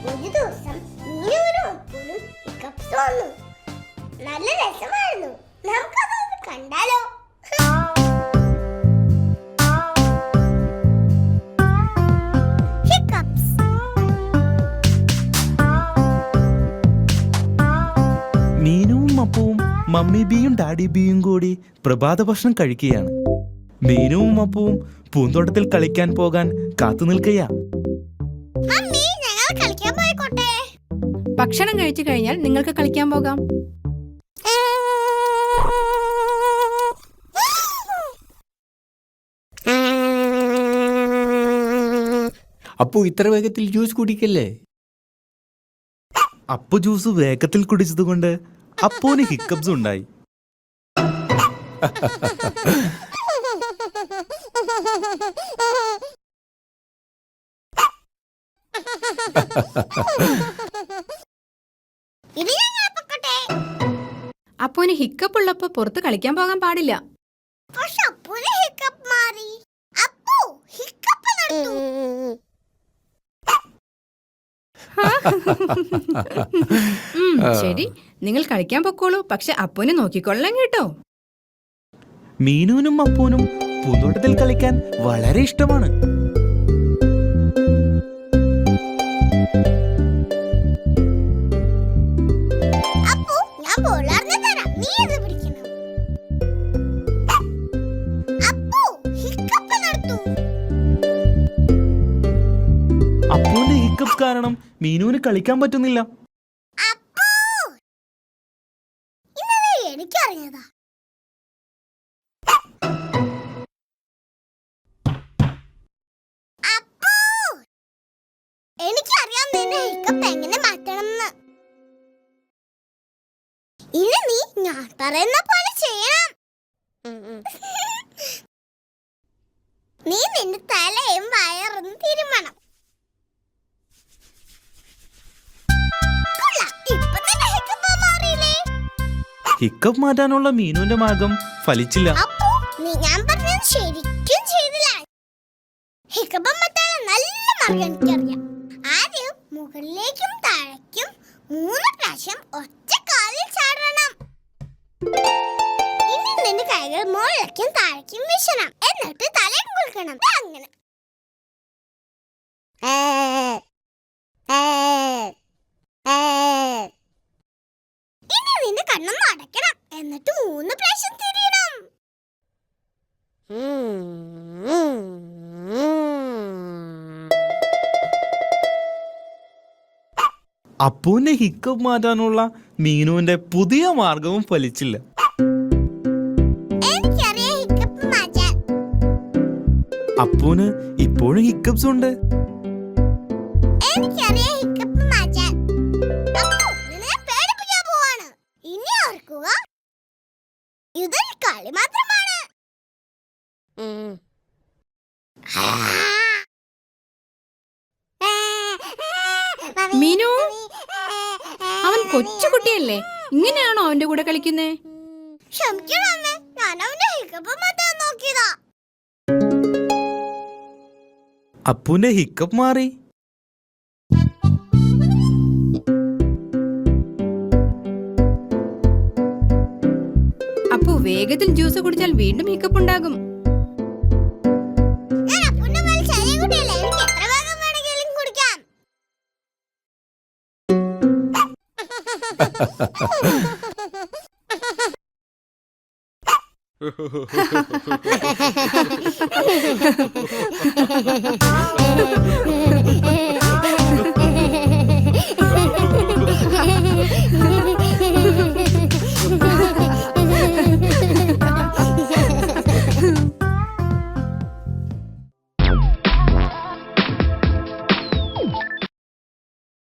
ഒരു ദിവസം നീയൊരു ഒപ്പനും ഹിക്കപ്സ് വന്നു. നല്ല രസമായിരുന്നു. നമുക്കതൊന്ന് കണ്ടാലോ? ഹിക്കപ്സ്. മീനുവും അപ്പവും മമ്മി ബിയും ഡാഡി ബിയും കൂടി പ്രഭാത ഭക്ഷണം കഴിക്കുകയാണ്. മീനുവും അപ്പവും പൂന്തോട്ടത്തിൽ കളിക്കാൻ പോകാൻ കാത്തു നിൽക്കുകയാ. മമ്മി, ഞങ്ങൾ കളിക്കാൻ പോയിക്കോട്ടെ? ഭക്ഷണം കഴിച്ചു കഴിഞ്ഞാൽ നിങ്ങൾക്ക് കളിക്കാൻ പോകാം. അപ്പു ഇത്ര വേഗത്തിൽ ജ്യൂസ് കുടിക്കല്ലേ? അപ്പു ജ്യൂസ് വേഗത്തിൽ കുടിച്ചതുകൊണ്ട് അപ്പുവിന് ഹിക്കപ്സ് ഉണ്ടായി. ഇത് ഞങ്ങൾ പൊക്കോട്ടെ? അപ്പുവിന് ഹിക്കപ്പ് ഉള്ളപ്പോ പുറത്ത് കളിക്കാൻ പോകാൻ പാടില്ല. പക്ഷെ അപ്പുവിന് ഹിക്കപ്പ് മാറി. അപ്പു, ഹിക്കപ്പ് നടത്തു. ശരി, നിങ്ങൾ കളിക്കാൻ പൊക്കോളൂ. പക്ഷെ അപ്പുവിനെ നോക്കിക്കൊള്ളാം കേട്ടോ. മീനുവിനും അപ്പുവിനും പൂന്തോട്ടത്തിൽ കളിക്കാൻ വളരെ ഇഷ്ടമാണ്. അപ്പു, ഞാൻ ബോളറിഞ്ഞു തരാം. നീ ഇത് പിടിക്കണം. അപ്പു, ഹിക്കപ്പ് നടത്തു. അപ്പുവിന്റെ ഹിക്കപ്സ് കാരണം മീനുവിന് കളിക്കാൻ പറ്റുന്നില്ല. അപ്പു, ഇന്നത് എനിക്കറിഞ്ഞതാ. അപ്പു, എനിക്കറിയാം നിന്റെ ഹിക്കപ്പ് എങ്ങനെ മാറ്റണമെന്ന്. ഇനി നീ ഞാൻ പറയുന്ന പോലെ ചെയ്യണം. നീ നിന്റെ തലയും വയറും തിരുമണം. ഹിക്കപ്പ് മാറ്റാനുള്ള മീനുവിന്റെ മാർഗം ഫലിച്ചില്ല. അപ്പോ നീ ഞാൻ പറഞ്ഞത് ശരിക്കും ചെയ്തില്ല. ഹിക്കപ്പ് മാറ്റാനുള്ള നല്ല മാർഗം എനിക്കറിയാം. ആദ്യം മുകളിലേക്കും താഴേക്കും 3 പ്രാവശ്യം ഒറ്റ കാലിൽ ചാടണം. ഇനി നിന്റെ കൈകൾ മുകളിലേക്കും താഴേക്കും വീശണം. എന്നിട്ട് തലയും കുലുക്കണം. അങ്ങനെ ഇനി നിന്റെ കണ്ണൊന്ന് അടയ്ക്കണം. എന്നിട്ട് 3 പ്രാവശ്യം തിരിയണം. അപ്പുവിന്റെ ഹിക്കപ്പ് മാറ്റാനുള്ള മീനുവിന്റെ പുതിയ മാർഗവും ഫലിച്ചില്ല. എനിക്കറിയാം ഹിക്കപ്പ് മാറ്റാൻ. അപ്പുവിന് ഇപ്പോഴും ഹിക്കപ്സ് ഉണ്ട്. എനിക്കറിയാം ഹിക്കപ്പ് മാറ്റാൻ. അപ്പു, നിന്നെ പേടിപ്പിക്കാൻ പോവാണ്. ഇനി ഓർക്കുക, ഇതൊരു കളി മാത്രമാണ്. മീനു, അവൻ കൊച്ചുകുട്ടിയല്ലേ? ഇങ്ങനെയാണോ അവന്റെ കൂടെ കളിക്കുന്നേ? ക്ഷമിക്കണം, ഞാൻ അവന്റെ ഹിക്കപ്പ് മാറ്റാൻ നോക്കിയതാ. അപ്പുവിന്റെ ഹിക്കപ്പ് മാറി. അപ്പു വേഗത്തിൽ ജ്യൂസ് കുടിച്ചാൽ വീണ്ടും ഹിക്കപ്പ് ഉണ്ടാകും. ഞാൻ അപ്പുവിന്റെ പോലെ ചെറിയ കുട്ടിയല്ലേ. എനിക്ക് എത്ര വേഗം വേണമെങ്കിലും കുടിക്കാം.